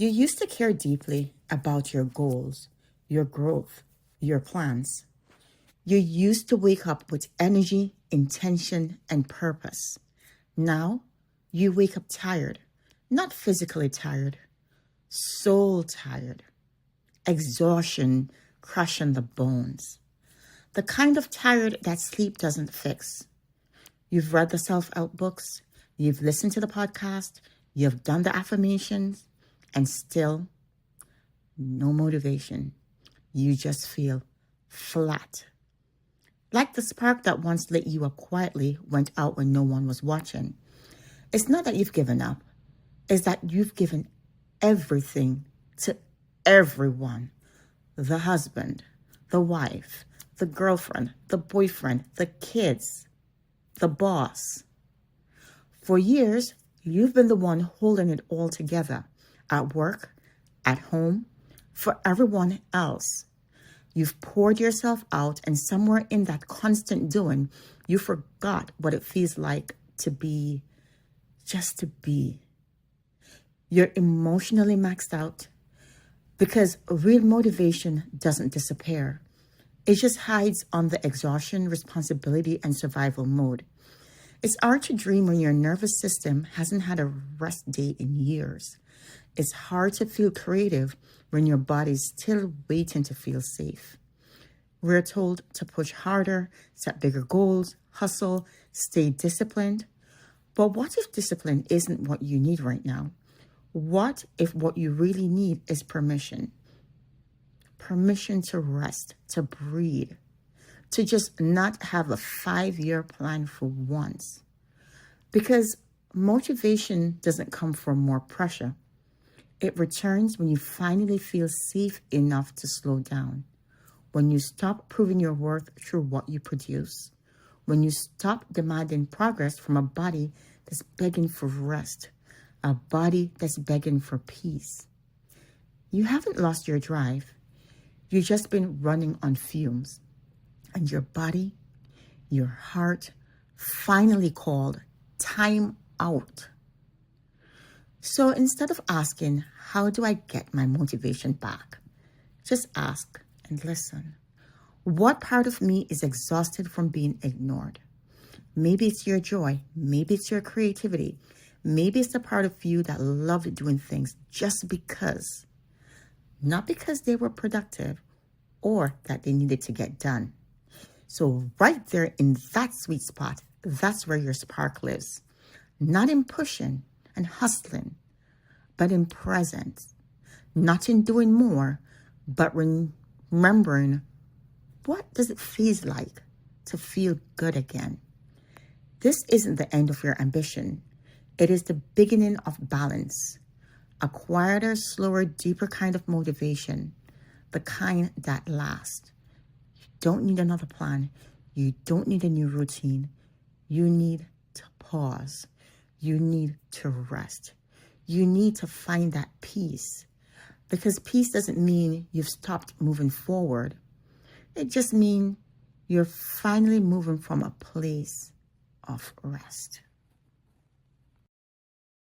You used to care deeply about your goals, your growth, your plans. You used to wake up with energy, intention, and purpose. Now, you wake up tired, not physically tired, soul tired, exhaustion crushing the bones. The kind of tired that sleep doesn't fix. You've read the self-help books, you've listened to the podcast, you've done the affirmations, and still no motivation. You just feel flat. Like the spark that once lit you up quietly went out when no one was watching. It's not that you've given up. It's that you've given everything to everyone. The husband, the wife, the girlfriend, the boyfriend, the kids, the boss. For years, you've been the one holding it all together. At work, at home, for everyone else. You've poured yourself out, and somewhere in that constant doing, you forgot what it feels like to be, just to be. You're emotionally maxed out because real motivation doesn't disappear. It just hides on the exhaustion, responsibility, and survival mode. It's hard to dream when your nervous system hasn't had a rest day in years. It's hard to feel creative when your body's still waiting to feel safe. We're told to push harder, set bigger goals, hustle, stay disciplined. But what if discipline isn't what you need right now? What if what you really need is permission? Permission to rest, to breathe, to just not have a 5-year plan for once. Because motivation doesn't come from more pressure. It returns when you finally feel safe enough to slow down. When you stop proving your worth through what you produce. When you stop demanding progress from a body that's begging for rest. A body that's begging for peace. You haven't lost your drive. You've just been running on fumes. And your body, your heart, finally called time out. So instead of asking, how do I get my motivation back? Just ask and listen. What part of me is exhausted from being ignored? Maybe it's your joy. Maybe it's your creativity. Maybe it's the part of you that loved doing things just because. Not because they were productive or that they needed to get done. So right there in that sweet spot, that's where your spark lives. Not in pushing and hustling, but in presence. Not in doing more, but remembering what does it feel like to feel good again. This isn't the end of your ambition. It is the beginning of balance. A quieter, slower, deeper kind of motivation. The kind that lasts. You don't need another plan. You don't need a new routine. You need to pause. You need to rest. You need to find that peace. Because peace doesn't mean you've stopped moving forward. It just means you're finally moving from a place of rest.